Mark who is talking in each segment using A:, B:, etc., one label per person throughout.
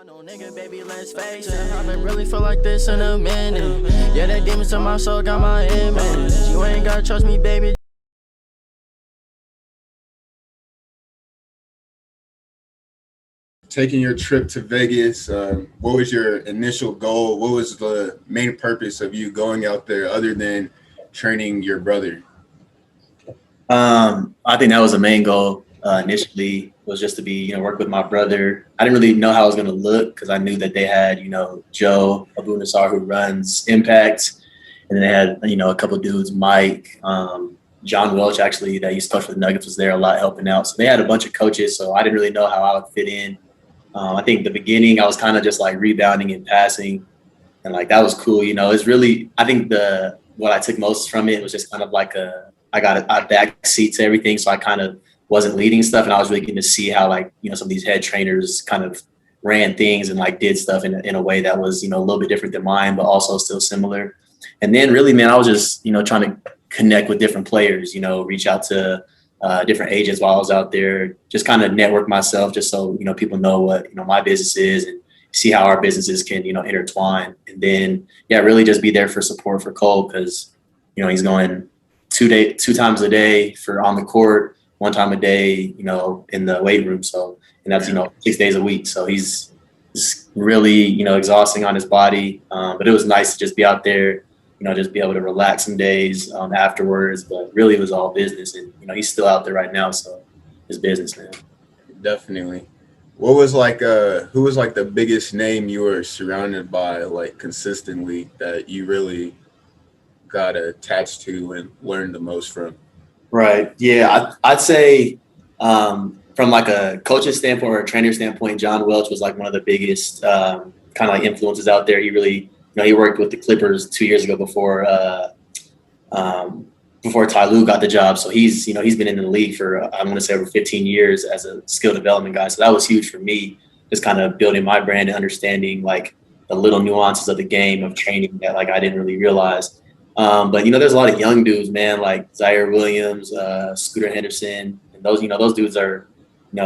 A: No nigga, baby, let's face it. I've been really feel like this in a minute. Yeah, that demons in my soul got my image. You ain't gotta trust me, baby.
B: Taking your trip to Vegas, what was your initial goal? What was the main purpose of you going out there other than training your brother?
C: I think that was the main goal initially was just to be, work with my brother. I didn't really know how it was going to look because I knew that they had, Joe Abunassar who runs Impact. And then they had, a couple of dudes, Mike, John Welch, actually, that used to coach with the Nuggets was there a lot helping out. So they had a bunch of coaches. So I didn't really know how I would fit in. I think the beginning I was kind of just like rebounding and passing. And like, that was cool. It's really, I think what I took most from it was just kind of like I got a back seat to everything. So I kind of wasn't leading stuff. And I was really getting to see how like, some of these head trainers kind of ran things and like did stuff in a way that was, a little bit different than mine, but also still similar. And then really, man, I was just, trying to connect with different players, reach out to different agents while I was out there, just kind of network myself just so, people know what, my business is and see how our businesses can, intertwine. And then, yeah, really just be there for support for Cole because, he's going two times a day for on the court, one time a day, in the weight room. So, and that's, 6 days a week. So he's really, exhausting on his body. But it was nice to just be out there, just be able to relax some days afterwards. But really it was all business. And, he's still out there right now. So it's business, man.
B: Definitely. What was like, who was like the biggest name you were surrounded by like consistently that you really got attached to and learned the most from?
C: Right. Yeah. I'd say from like a coaching standpoint or a trainer standpoint, John Welch was like one of the biggest kind of like influences out there. He really, he worked with the Clippers 2 years ago before Ty Lue got the job. So he's been in the league for, I want to say over 15 years as a skill development guy. So that was huge for me, just kind of building my brand and understanding like the little nuances of the game of training that like I didn't really realize. But there's a lot of young dudes, man, like Zaire Williams, Scooter Henderson, and those dudes are,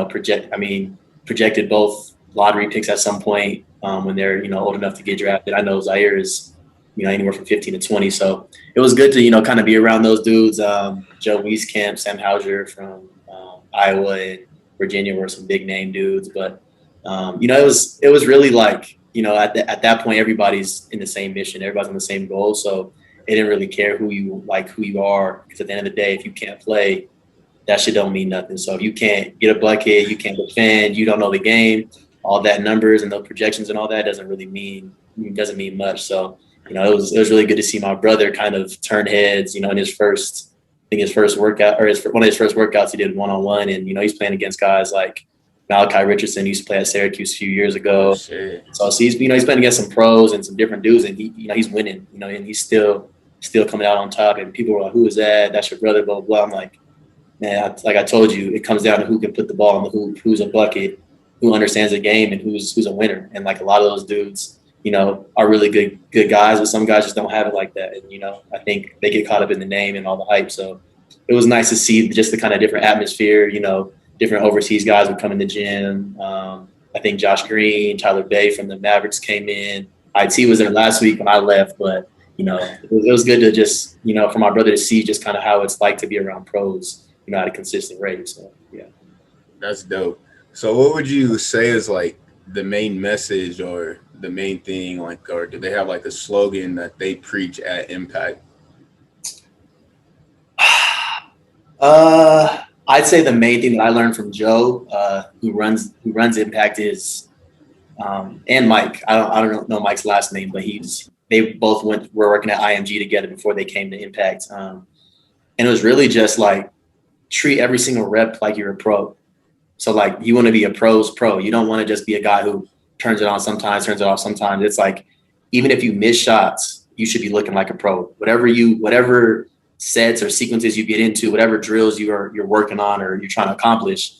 C: projected both lottery picks at some point when they're, old enough to get drafted. I know Zaire is, anywhere from 15 to 20. So it was good to, kind of be around those dudes. Joe Wieskamp, Sam Hauser from Iowa and Virginia were some big name dudes. But, it was really like, at that point, everybody's in the same mission. Everybody's on the same goal. So they didn't really care who you are. Because at the end of the day, if you can't play, that shit don't mean nothing. So if you can't get a bucket, you can't defend, you don't know the game, all that numbers and those projections and all that doesn't mean much. So, it was really good to see my brother kind of turn heads, in his first workout or one of his first workouts he did one-on-one. And, he's playing against guys like Malachi Richardson, who used to play at Syracuse a few years ago. So he's playing against some pros and some different dudes and he's winning, and he's still coming out on top. And people were like, who is that? That's your brother, blah, blah, blah. I'm like, man, like I told you, it comes down to who can put the ball in the hoop, who's a bucket, who understands the game and who's a winner. And like a lot of those dudes, are really good guys, but some guys just don't have it like that. And, I think they get caught up in the name and all the hype. So it was nice to see just the kind of different atmosphere, different overseas guys would come in the gym. I think Josh Green, Tyler Bay from the Mavericks came in. IT was there last week when I left, but, it was good to just, for my brother to see just kind of how it's like to be around pros, at a consistent rate. So, yeah.
B: That's dope. So what would you say is like the main message or the main thing, like, or do they have like a slogan that they preach at Impact?
C: I'd say the main thing that I learned from Joe, who runs Impact is, and Mike. I don't know Mike's last name, but they both were working at IMG together before they came to Impact. And it was really just like treat every single rep like you're a pro. So like you want to be a pro's pro. You don't want to just be a guy who turns it on sometimes, turns it off sometimes. It's like even if you miss shots, you should be looking like a pro. Whatever sets or sequences you get into, whatever drills you're working on or you're trying to accomplish,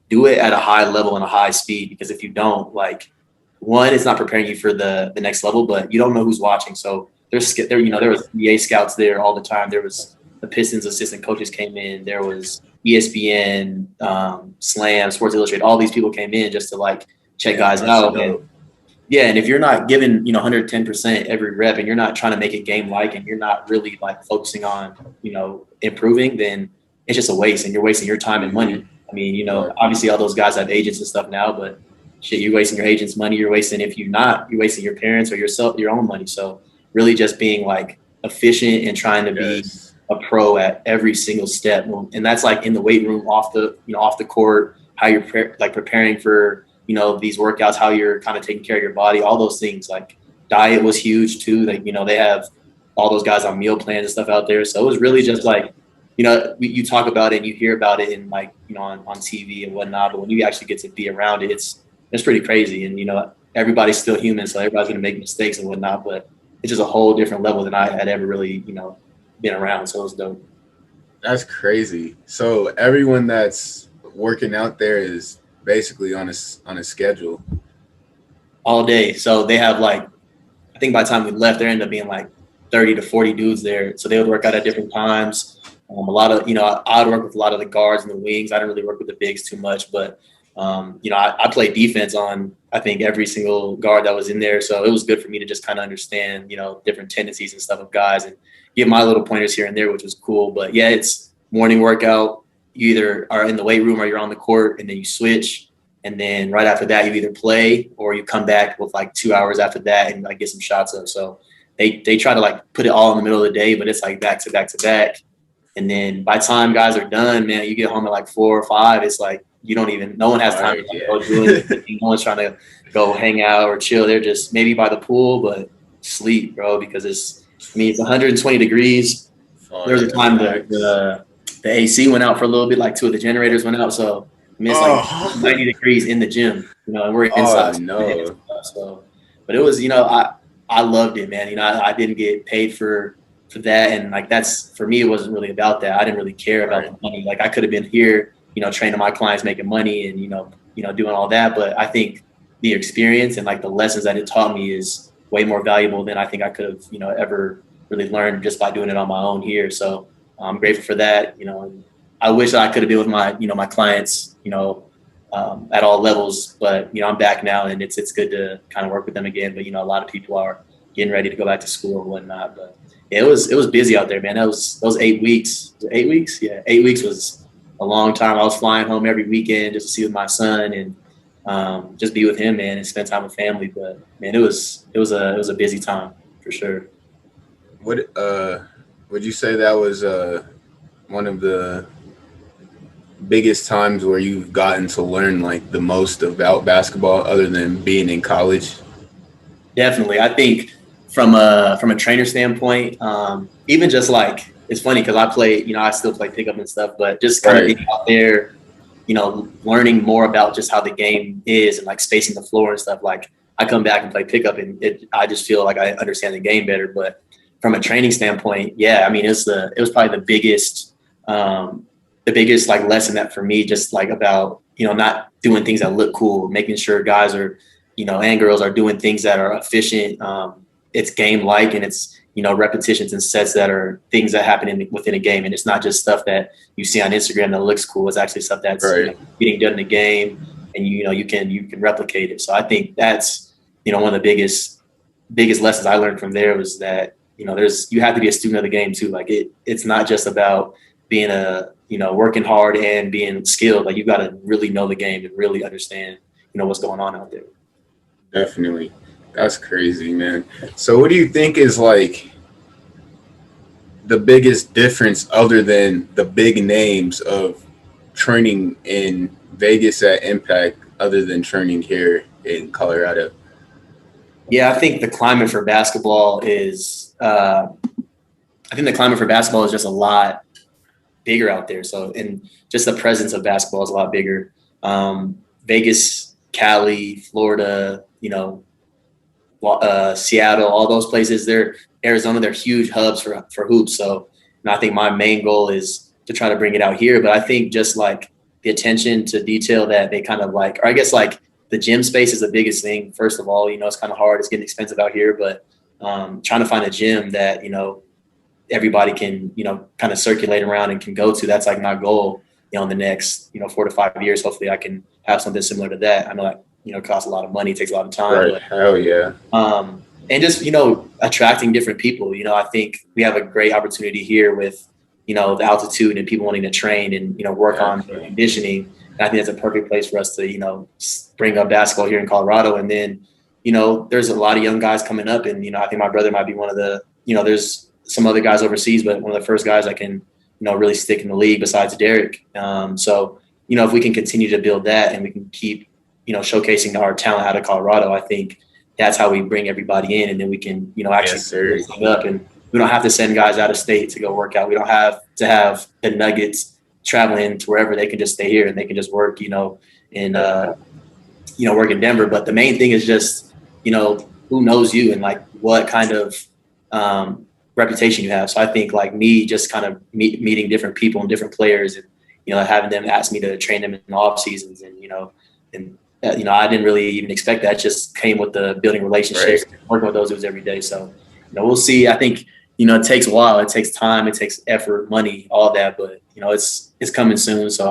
C: do it at a high level and a high speed. Because if you don't, like, one, it's not preparing you for the next level, but you don't know who's watching. So there was EA scouts there all the time. There was the Pistons assistant coaches came in. There was ESPN, Slam, Sports Illustrated. All these people came in just to like check guys
B: That's
C: out.
B: dope.
C: And yeah, and if you're not giving, 110% every rep and you're not trying to make it game-like and you're not really like focusing on, improving, then it's just a waste and you're wasting your time and money. I mean, obviously all those guys have agents and stuff now, but shit, you're wasting your agent's money. You're wasting, if you're not, you're wasting your parents or your own money. So really just being like efficient and trying to be a pro at every single step. And that's like in the weight room, off the court, how you're preparing for, these workouts, how you're kind of taking care of your body, all those things. Like diet was huge too. Like, they have all those guys on meal plans and stuff out there. So it was really just like, you talk about it and you hear about it in like, on TV and whatnot, but when you actually get to be around it, it's pretty crazy. And, everybody's still human. So everybody's going to make mistakes and whatnot, but it's just a whole different level than I had ever really, been around. So it was dope.
B: That's crazy. So everyone that's working out there is basically on a schedule
C: all day. So they have like, I think by the time we left, there ended up being like 30 to 40 dudes there. So they would work out at different times. A lot of, I would work with a lot of the guards and the wings. I didn't really work with the bigs too much, but I played defense on, I think, every single guard that was in there. So it was good for me to just kind of understand, different tendencies and stuff of guys and give my little pointers here and there, which was cool. But yeah, it's morning workout. You either are in the weight room or you're on the court and then you switch. And then right after that, you either play or you come back with like 2 hours after that and like get some shots up. So they try to like put it all in the middle of the day, but it's like back to back to back. And then by the time guys are done, man, you get home at like 4 or 5. It's like no one has time to go do anything. No one's trying to go hang out or chill. They're just maybe by the pool, but sleep, bro, because it's 120 degrees. There was a time the AC went out for a little bit, like 2 of the generators went out. So it's like 90 degrees in the gym, and we're inside. So, but it was, I loved it, man. I didn't get paid for that. And like, that's, for me, it wasn't really about that. I didn't really care about the money. Like I could have been here, training my clients, making money and, doing all that. But I think the experience and like the lessons that it taught me is way more valuable than I think I could have, ever really learned just by doing it on my own here. So I'm grateful for that. And I wish I could have been with my, my clients, at all levels, but, I'm back now and it's good to kind of work with them again. But, a lot of people are getting ready to go back to school and whatnot. But yeah, it was busy out there, man. Those 8 weeks, 8 weeks. Yeah. 8 weeks was a long time. I was flying home every weekend just to see with my son and just be with him, man, and spend time with family. But man, it was a busy time for sure.
B: What would you say that was one of the biggest times where you've gotten to learn like the most about basketball other than being in college?
C: Definitely. I think from a trainer standpoint, even just like, it's funny because I play, I still play pickup and stuff, but just kind of being out there, learning more about just how the game is and like spacing the floor and stuff. Like I come back and play pickup and I just feel like I understand the game better. But from a training standpoint, yeah, it was probably the biggest like lesson that for me, just like about, not doing things that look cool, making sure guys are, and girls are doing things that are efficient. It's game-like and it's, repetitions and sets that are things that happen within a game. And it's not just stuff that you see on Instagram that looks cool. It's actually stuff that's getting done in the game and, you can replicate it. So I think that's, one of the biggest lessons I learned from there was that, you have to be a student of the game too. Like it's not just about being working hard and being skilled. Like you got to really know the game and really understand, what's going on out there.
B: Definitely. That's crazy, man. So what do you think is like the biggest difference other than the big names of training in Vegas at Impact other than training here in Colorado?
C: Yeah, I think the climate for basketball is just a lot bigger out there. So, and just the presence of basketball is a lot bigger. Vegas, Cali, Florida, Seattle, all those places, Arizona, they're huge hubs for hoops. So, I think my main goal is to try to bring it out here. But I think just like the attention to detail that they kind of like, or I guess like the gym space is the biggest thing. First of all, it's kind of hard. It's getting expensive out here, but trying to find a gym that, everybody can, kind of circulate around and can go to. That's like my goal, in the next, 4 to 5 years. Hopefully I can have something similar to that. I know like it costs a lot of money, it takes a lot of time,
B: Right.
C: but
B: Hell yeah.
C: and just attracting different people. I think we have a great opportunity here with the altitude and people wanting to train and work on conditioning. And I think that's a perfect place for us to bring up basketball here in Colorado. And then there's a lot of young guys coming up, and I think my brother might be one of the there's some other guys overseas, but one of the first guys that can really stick in the league besides Derek. So if we can continue to build that and we can keep showcasing our talent out of Colorado, I think that's how we bring everybody in, and then we can actually set up, and we don't have to send guys out of state to go work out. We don't have to have the Nuggets traveling to wherever. They can just stay here and they can just work work in Denver. But the main thing is just who knows you and like what kind of reputation you have. So I think like me just kind of meeting different people and different players, and having them ask me to train them in the off seasons, and I didn't really even expect that. It just came with the building relationships, working with those dudes every day. So we'll see. I think it takes a while. It takes time. It takes effort, money, all that. But it's coming soon. So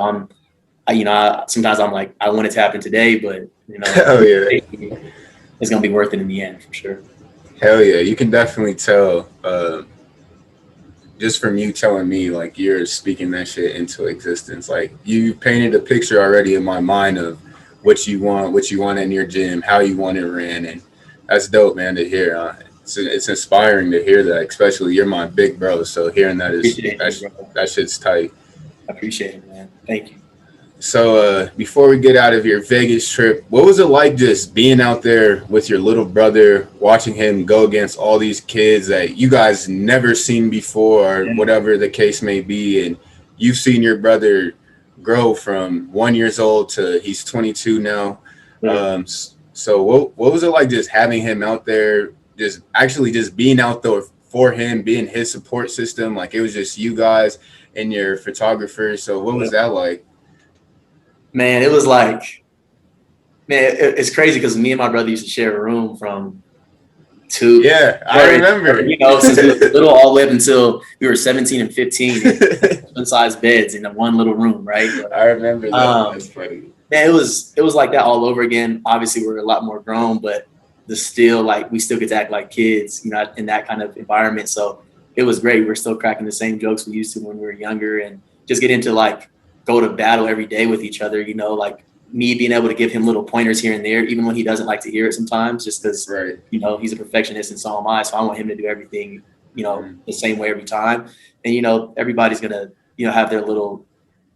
C: sometimes I'm like, I want it to happen today, but
B: Hell yeah,
C: it's gonna be worth it in the end for sure.
B: Hell yeah, you can definitely tell just from you telling me, like, you're speaking that shit into existence. Like, you painted a picture already in my mind of what you want in your gym, how you want it ran, and that's dope, man, to hear. It's inspiring to hear that, especially you're my big bro, so hearing that that shit's tight.
C: I appreciate it, man. Thank you.
B: So before we get out of your Vegas trip, what was it like just being out there with your little brother, watching him go against all these kids that you guys never seen before, or whatever the case may be, and you've seen your brother grow from 1 year old to he's 22 now. So what was it like just having him out there, just being out there for him, being his support system? Like, it was just you guys and your photographer. So what was that like?
C: Man, it was like, it's crazy because me and my brother used to share a room from two.
B: Yeah, I remember.
C: Since we were little all the way up until we were 17 and 15, twin-size beds in one little room, right?
B: I remember that. That's funny.
C: Man, it was like that all over again. Obviously, we're a lot more grown, but we still get to act like kids, in that kind of environment. So it was great. We're still cracking the same jokes we used to when we were younger, and just getting to go to battle every day with each other, like me being able to give him little pointers here and there, even when he doesn't like to hear it sometimes, just because, he's a perfectionist and so am I. So I want him to do everything, the same way every time. And, everybody's going to, have their little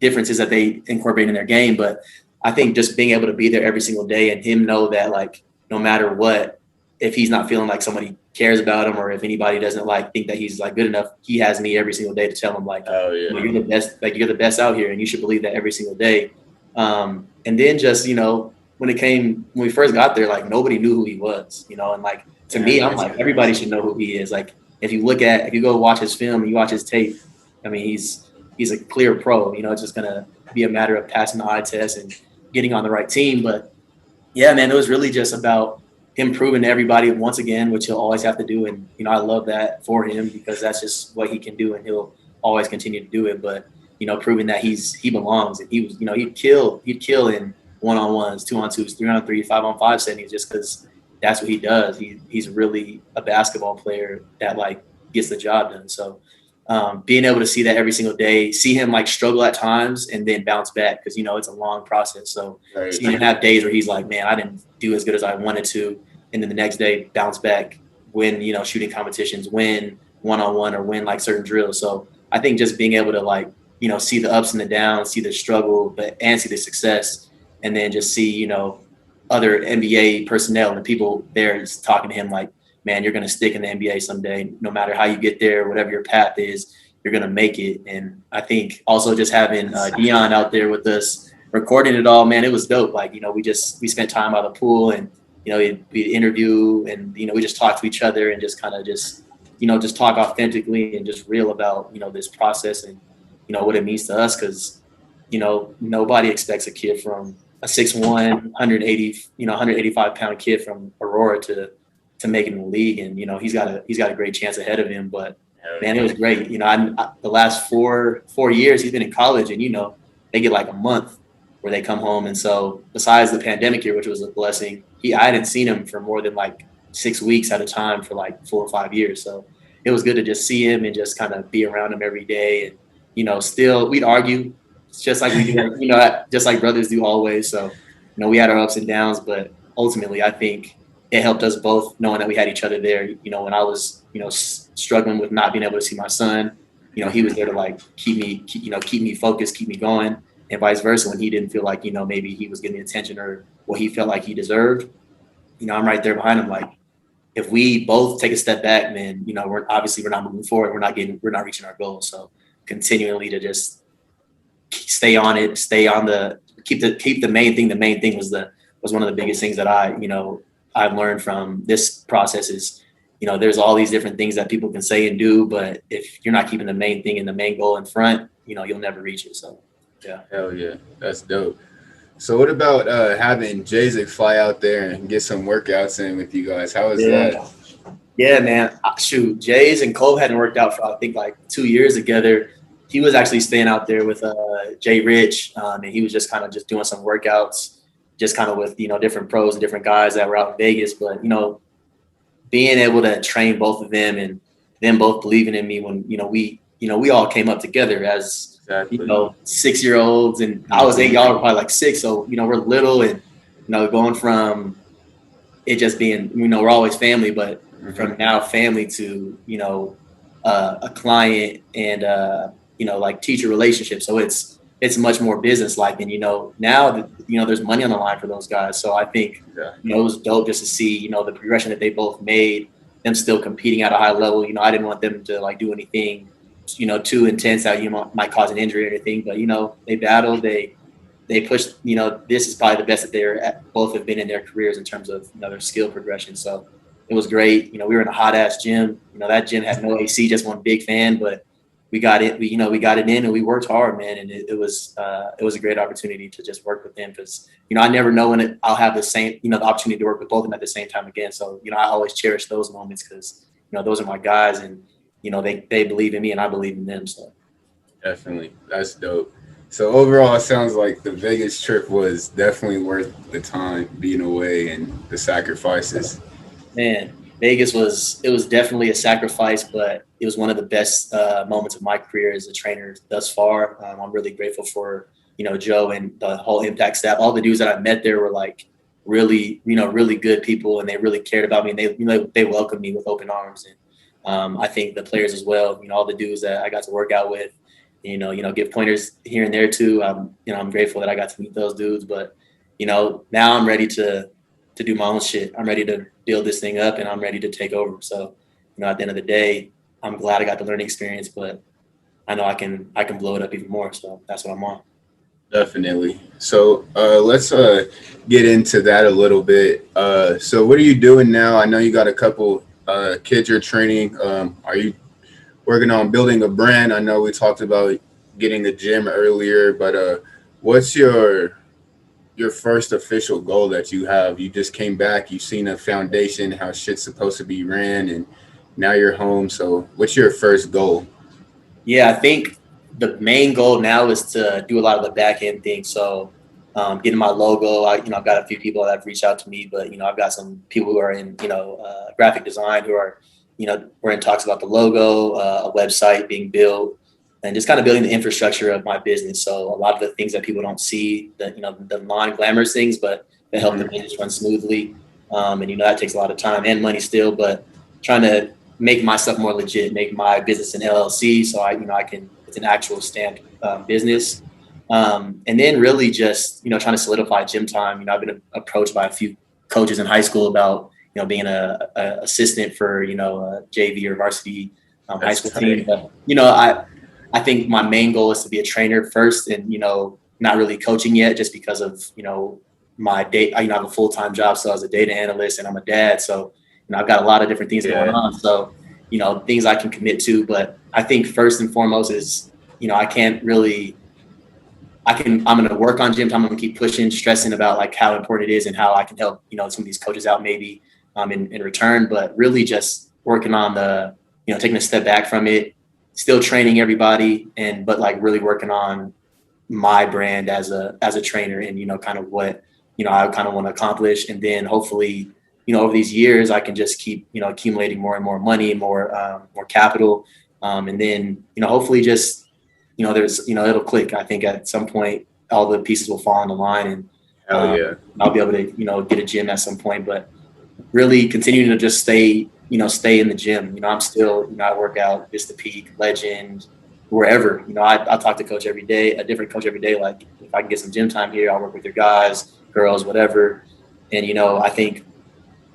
C: differences that they incorporate in their game. But I think just being able to be there every single day and him know that, no matter what, if he's not feeling like somebody cares about him, or if anybody doesn't think that he's good enough, he has me every single day to tell him you're the best, you're the best out here, and you should believe that every single day. And then just when we first got there, nobody knew who he was, and to me, I'm everybody should know who he is. If you go watch his film and you watch his tape, I mean, he's a clear pro. It's just gonna be a matter of passing the eye test and getting on the right team. But yeah, man, it was really just about him proving to everybody once again, which he'll always have to do. And, I love that for him because that's just what he can do, and he'll always continue to do it. But, proving that he belongs, and he was, he'd kill in 1-on-1s, 2-on-2s, 3-on-3, 5-on-5 settings, just because that's what he does. He's really a basketball player that gets the job done. So being able to see that every single day, see him struggle at times and then bounce back, because, it's a long process. So seeing him have days where he's like, man, I didn't do as good as I wanted to. And then the next day bounce back, win, shooting competitions, win 1-on-1, or win certain drills. So I think just being able to see the ups and the downs, see the struggle, and see the success, and then just see, other NBA personnel and people there just talking to him man, you're going to stick in the NBA someday, no matter how you get there, whatever your path is, you're going to make it. And I think also just having Dion out there with us, recording it all, man, it was dope. We spent time by the pool, and, we interview, and, we just talk to each other and just kind of just talk authentically and just real about, this process and, what it means to us. Cause, nobody expects a kid from a 6'1", 185 pound kid from Aurora to make it in the league. And, he's got a great chance ahead of him, but man, it was great. The last four years he's been in college, and, they get a month where they come home. And so besides the pandemic year, which was a blessing, I hadn't seen him for more than like 6 weeks at a time for like 4 or 5 years. So it was good to just see him and just kind of be around him every day. And, still we'd argue just like we do, just like brothers do always. So, we had our ups and downs, but ultimately I think it helped us both knowing that we had each other there. When I was, struggling with not being able to see my son, he was there to like keep me focused, keep me going, and vice versa. When he didn't feel like, maybe he was getting the attention or what he felt like he deserved, I'm right there behind him. Like, if we both take a step back, then, we're not moving forward. We're not reaching our goals. So continually to just stay on it, keep the main thing. The main thing was one of the biggest things that I've learned from this process is, there's all these different things that people can say and do, but if you're not keeping the main thing and the main goal in front, you'll never reach it. So, yeah.
B: Hell yeah. That's dope. So what about having Jayzik fly out there and get some workouts in with you guys? How was that?
C: Yeah, man. Shoot, Jays and Cole hadn't worked out for, I think, like 2 years together. He was actually staying out there with Jay Rich, and he was just kind of just doing some workouts, just kind of with, different pros and different guys that were out in Vegas. But, being able to train both of them and them both believing in me when, we all came up together as,
B: Exactly.
C: 6-year-olds, and I was 8, y'all were probably like 6. So, we're little and, going from it just being, we're always family, but from now family to, a client and, like teacher relationship. So it's much more business-like. And, now that, there's money on the line for those guys. So I think, it was dope just to see, the progression that they both made, them still competing at a high level. I didn't want them to like do anything, too intense that might cause an injury or anything, but they battled, they pushed. This is probably the best that both have been in their careers in terms of their skill progression. So it was great. We were in a hot ass gym. That gym had no AC, just one big fan, but we got it. We got it in, and we worked hard, man. And it was a great opportunity to just work with them because I never know when I'll have the same the opportunity to work with both of them at the same time again. So I always cherish those moments because those are my guys and. They believe in me and I believe in them. So
B: definitely. That's dope. So overall, it sounds like the Vegas trip was definitely worth the time being away and the sacrifices.
C: Man, Vegas was definitely a sacrifice, but it was one of the best moments of my career as a trainer thus far. I'm really grateful for, Joe and the whole Impact staff. All the dudes that I met there were like really, really good people, and they really cared about me, and they welcomed me with open arms. And I think the players as well, all the dudes that I got to work out with, give pointers here and there too. I'm grateful that I got to meet those dudes, but, now I'm ready to do my own shit. I'm ready to build this thing up and I'm ready to take over. So, at the end of the day, I'm glad I got the learning experience, but I know I can blow it up even more. So that's what I'm on.
B: Definitely. So let's get into that a little bit. So what are you doing now? I know you got a couple kids you're training. Are you working on building a brand? I know we talked about getting a gym earlier, but what's your first official goal that you have? You just came back, you've seen a foundation, how shit's supposed to be ran, and now you're home. So what's your first goal?
C: Yeah, I think the main goal now is to do a lot of the back end things. So getting my logo, I've got a few people that have reached out to me, but, I've got some people who are in, graphic design who are, we're in talks about the logo, a website being built, and just kind of building the infrastructure of my business. So a lot of the things that people don't see, the non-glamorous things, but that help the business run smoothly. And, that takes a lot of time and money still, but trying to make my stuff more legit, make my business an LLC. So it's an actual stamped business. And then really just, trying to solidify gym time. I've been approached by a few coaches in high school about, being a assistant for, a JV or varsity high school team. But, I think my main goal is to be a trainer first and, not really coaching yet just because of, my day. I have a full-time job. So I was a data analyst and I'm a dad. So, I've got a lot of different things going on. So, things I can commit to, but I think first and foremost is, I'm going to work on gym time. I'm going to keep pushing, stressing about like how important it is and how I can help, some of these coaches out maybe in return, but really just working on taking a step back from it, still training everybody but like really working on, my brand as a trainer and, kind of what, I kind of want to accomplish. And then hopefully, over these years, I can just keep, accumulating more and more money, more capital. And then, hopefully just, there's, it'll click. I think at some point, all the pieces will fall in the line and
B: Hell yeah.
C: I'll be able to, get a gym at some point, but really continuing to just stay in the gym. I'm still, I work out just the Peak, Legend, wherever. I talk to coach every day, a different coach every day. Like if I can get some gym time here, I'll work with your guys, girls, whatever. And, I think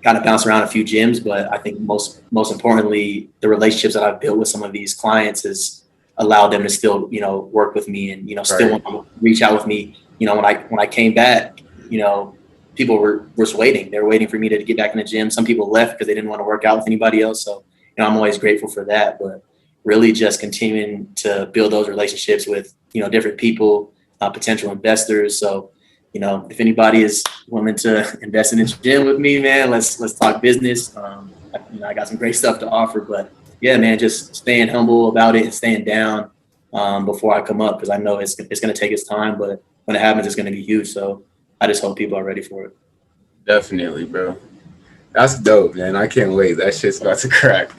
C: kind of bounce around a few gyms, but I think most importantly, the relationships that I've built with some of these clients has allowed them to still, work with me and, still want to reach out with me. When I came back, people were just waiting. They were waiting for me to get back in the gym. Some people left because they didn't want to work out with anybody else. So, I'm always grateful for that, but really just continuing to build those relationships with, different people, potential investors. So, if anybody is willing to invest in the gym with me, man, let's talk business. I got some great stuff to offer, but yeah, man, just staying humble about it and staying down before I come up. Cause I know it's going to take its time, but when it happens, it's going to be huge. So I just hope people are ready for it.
B: Definitely, bro. That's dope, man. I can't wait. That shit's about to crack.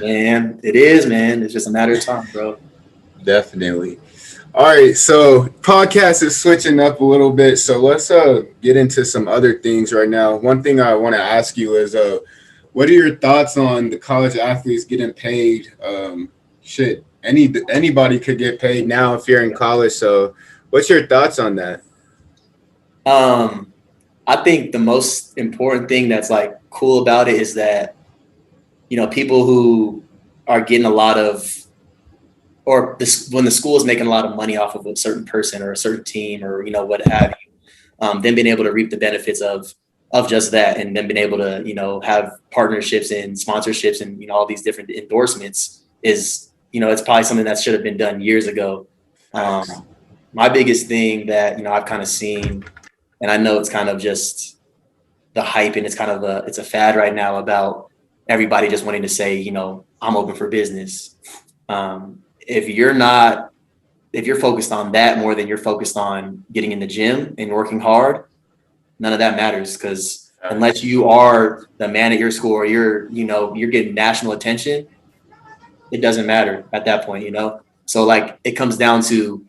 C: Man, it is, man. It's just a matter of time, bro.
B: Definitely. All right, so podcast is switching up a little bit. So let's get into some other things right now. One thing I want to ask you is what are your thoughts on the college athletes getting paid? Anybody could get paid now if you're in college. So what's your thoughts on that?
C: I think the most important thing that's like cool about it is that, people who are getting a lot of, or when the school is making a lot of money off of a certain person or a certain team or, what have you, then being able to reap the benefits of just that. And then being able to, have partnerships and sponsorships and, all these different endorsements is, it's probably something that should have been done years ago. My biggest thing that, I've kind of seen, and I know it's kind of just the hype and it's kind of it's a fad right now about everybody just wanting to say, I'm open for business. If you're focused on that more than you're focused on getting in the gym and working hard, none of that matters. Because unless you are the man at your school or you're getting national attention, it doesn't matter at that point, So like it comes down to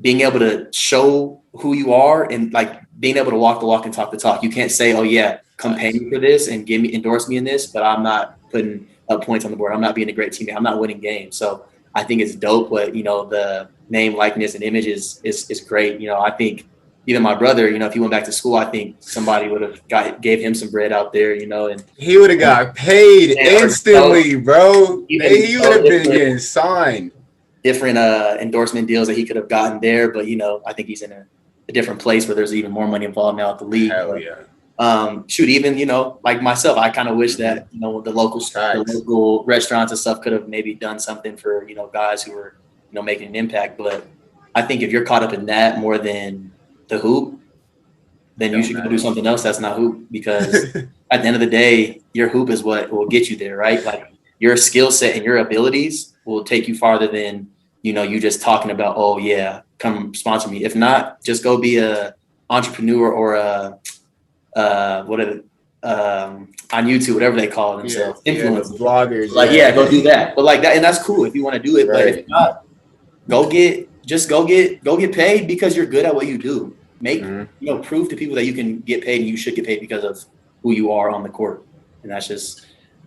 C: being able to show who you are and like being able to walk the walk and talk the talk. You can't say, oh yeah, come pay me for this and endorse me in this, but I'm not putting up points on the board. I'm not being a great teammate. I'm not winning games. So I think it's dope, but the name, likeness, and image is great. I think even my brother, if he went back to school, I think somebody would have gave him some bread out there, and
B: he would have got paid instantly, bro. He would have been getting signed.
C: Different endorsement deals that he could have gotten there, but I think he's in a different place where there's even more money involved now at the league.
B: Hell yeah.
C: Even like myself, I kind of wish that the local restaurants and stuff could have maybe done something for guys who were making an impact. But I think if you're caught up in that more than the hoop, then you should go do something else that's not hoop, because at the end of the day, your hoop is what will get you there, right? Like your skill set and your abilities will take you farther than you just talking about, oh yeah, come sponsor me. If not, just go be a entrepreneur or on YouTube, whatever they call themselves, influencers,
B: bloggers.
C: Like go do that. But like that, and that's cool if you want to do it. Right. But if not, go get paid because you're good at what you do. Make prove to people that you can get paid and you should get paid because of who you are on the court. And that's just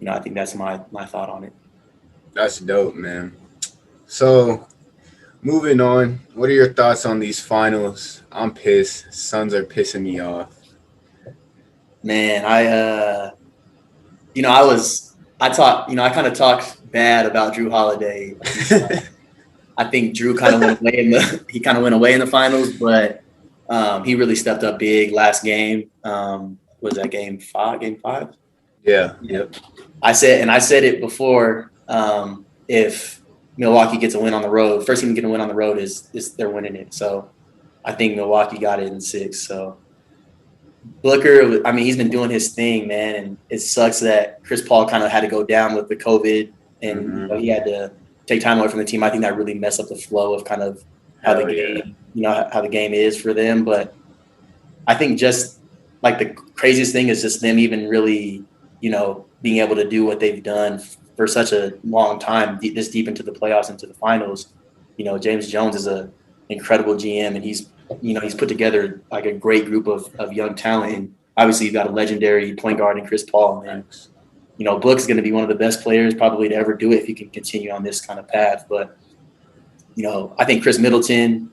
C: I think that's my thought on it.
B: That's dope, man. So moving on, what are your thoughts on these finals? I'm pissed. Suns are pissing me off.
C: Man, I kind of talked bad about Drew Holiday. I think Drew kind of went away in the finals, but he really stepped up big last game. Was that game five?
B: Yeah. Yep.
C: I said it before. If Milwaukee gets a win on the road, first team to get a win on the road is they're winning it. So I think Milwaukee got it in 6. So Booker, he's been doing his thing, man, and it sucks that Chris Paul kind of had to go down with the COVID and he had to take time away from the team. I think that really messed up the flow of kind of how the
B: Hell yeah.
C: game, how the game is for them. But I think just like the craziest thing is just them even really, being able to do what they've done for such a long time, this deep into the playoffs, into the finals. James Jones is a incredible GM, and he's put together like a great group of young talent. And obviously you've got a legendary point guard in Chris Paul. And, Book's going to be one of the best players probably to ever do it if he can continue on this kind of path. But, I think Chris Middleton,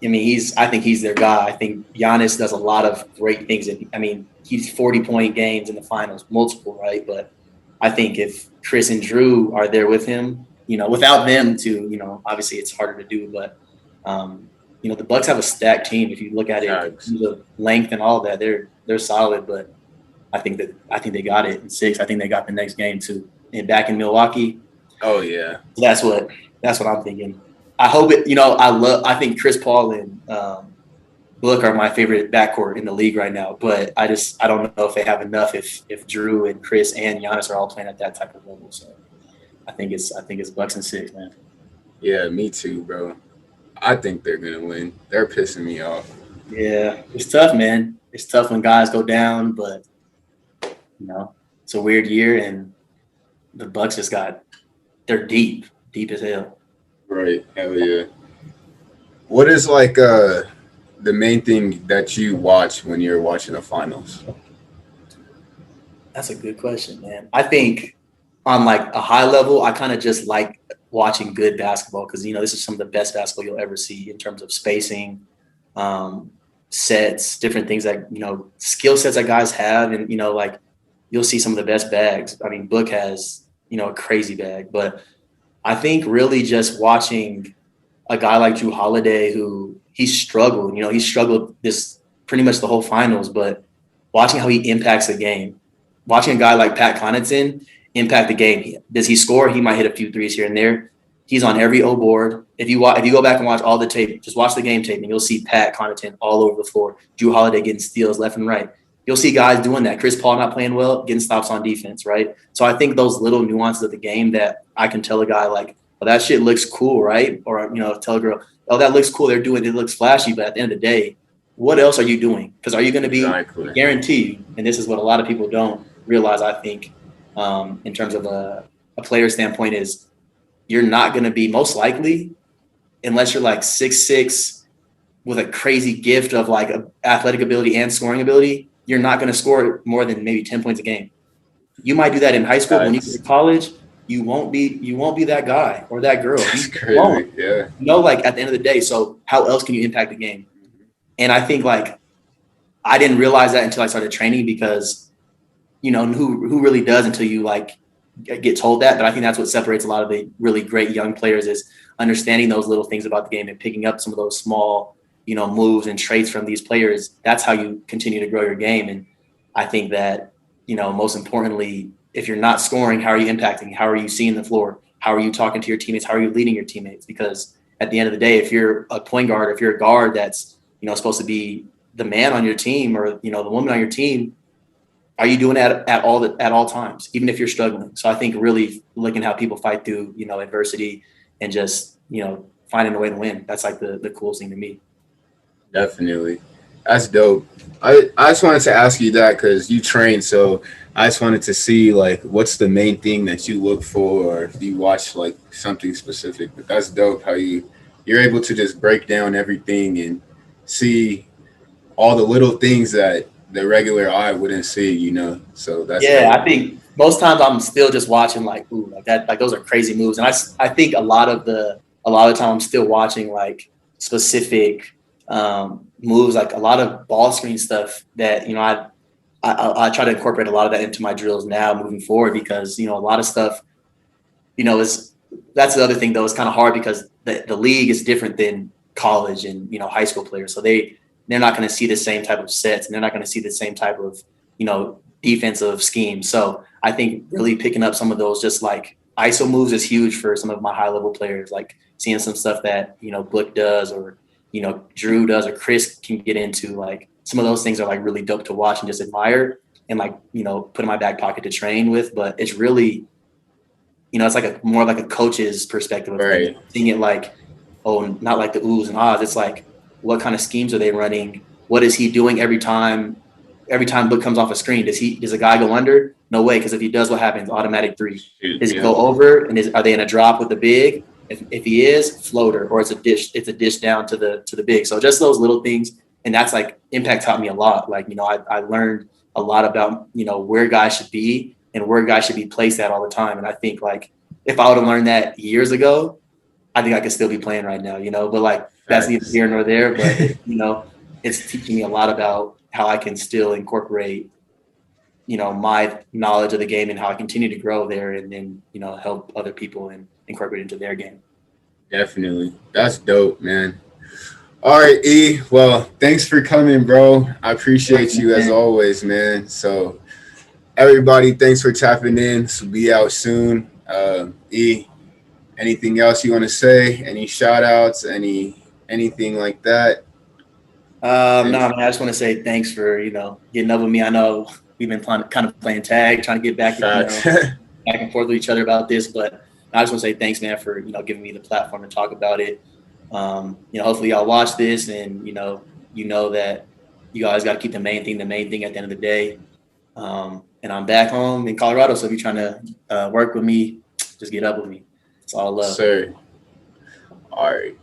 C: I think he's their guy. I think Giannis does a lot of great things. And he's 40-point games in the finals, multiple, right? But I think if Chris and Drew are there with him, without them too, obviously it's harder to do. But, the Bucks have a stacked team. If you look at it, the length and all that, they're solid. But I think they got it in 6. I think they got the next game too. And back in Milwaukee.
B: Oh yeah.
C: That's what I'm thinking. I hope it. I think Chris Paul and Book are my favorite backcourt in the league right now. But I don't know if they have enough. If Drew and Chris and Giannis are all playing at that type of level, so I think it's Bucks and 6, man.
B: Yeah, me too, bro. I think they're gonna win. They're pissing me off.
C: Yeah, it's tough, man. It's tough when guys go down, but it's a weird year, and the Bucks they're deep as hell.
B: Right. Hell yeah. What is like the main thing that you watch when you're watching the finals?
C: That's a good question, man. I think on like a high level, I kind of just like watching good basketball because this is some of the best basketball you'll ever see in terms of spacing, sets, different things that skill sets that guys have, and like you'll see some of the best bags. Book has a crazy bag, but I think really just watching a guy like Drew Holiday who he struggled. He struggled this pretty much the whole finals, but watching how he impacts the game, watching a guy like Pat Connaughton impact the game. Does he score? He might hit a few threes here and there. He's on every O board. If you go back and watch all the tape, just watch the game tape, and you'll see Pat Connaughton all over the floor. Drew Holiday getting steals left and right. You'll see guys doing that. Chris Paul not playing well, getting stops on defense, right? So I think those little nuances of the game that I can tell a guy like, oh, that shit looks cool, right? Or, tell a girl, oh, that looks cool. They're doing it. It looks flashy. But at the end of the day, what else are you doing? Because are you going to be guaranteed? And this is what a lot of people don't realize, I think, in terms of a player standpoint is you're not going to be most likely, unless you're like 6'6", with a crazy gift of like athletic ability and scoring ability, you're not going to score more than maybe 10 points a game. You might do that in high school. When you get to college, you won't be that guy or that girl.
B: That's
C: You
B: crazy.
C: won't.
B: Yeah.
C: Like at the end of the day. So how else can you impact the game? And I think like I didn't realize that until I started training because, who really does until you like get told that. But I think that's what separates a lot of the really great young players is understanding those little things about the game and picking up some of those small, moves and traits from these players. That's how you continue to grow your game. And I think that, most importantly, if you're not scoring, how are you impacting? How are you seeing the floor? How are you talking to your teammates? How are you leading your teammates? Because at the end of the day, if you're a point guard, if you're a guard that's, supposed to be the man on your team or, the woman on your team, are you doing that at all times, even if you're struggling? So I think really looking how people fight through, adversity and just, finding a way to win. That's like the coolest thing to me.
B: Definitely. That's dope. I just wanted to ask you that because you train, so I just wanted to see like what's the main thing that you look for, or if you watch like something specific. But that's dope how you're able to just break down everything and see all the little things that the regular eye wouldn't see, So that's
C: dope.
B: I
C: think most times I'm still just watching like, ooh, like that, like those are crazy moves. And I think a lot of the time I'm still watching like specific moves, like a lot of ball screen stuff that, I try to incorporate a lot of that into my drills now moving forward because, a lot of stuff, that's the other thing though, it's kind of hard because the league is different than college and, high school players. So they're not going to see the same type of sets and they're not going to see the same type of, defensive schemes. So I think really picking up some of those, just like ISO moves is huge for some of my high level players, like seeing some stuff that, Book does or, Drew does or Chris can get into. Like some of those things are like really dope to watch and just admire and like, put in my back pocket to train with. But it's really, it's like more like a coach's perspective of
B: right.
C: Seeing it like, oh, not like the oohs and ahs. It's like, what kind of schemes are they running? What is he doing every time? Every time book comes off a screen, does a guy go under? No way, because if he does, what happens? Automatic three. Does he go over? And are they in a drop with the big? If he is, floater, or it's a dish. It's a dish down to the big. So just those little things, and that's like Impact taught me a lot. Like, I learned a lot about where guys should be and where guys should be placed at all the time. And I think like if I would have learned that years ago, I think I could still be playing right now. But like that's neither here nor there. But it's teaching me a lot about how I can still incorporate, my knowledge of the game and how I continue to grow there and then, help other people and incorporate into their game.
B: Definitely. That's dope, man. All right, E. Well, thanks for coming, bro. I appreciate you as always, man. So everybody, thanks for tapping in. So be out soon. E, anything else you want to say? Any shout outs? Anything like that?
C: No, man, I just want to say thanks for, getting up with me. I know we've been kind of playing tag, trying to get back, back and forth with each other about this, but I just want to say thanks, man, for, giving me the platform to talk about it. Hopefully y'all watch this and, that you guys got to keep the main thing at the end of the day. And I'm back home in Colorado. So if you're trying to work with me, just get up with me. It's all love.
B: Sir. All right.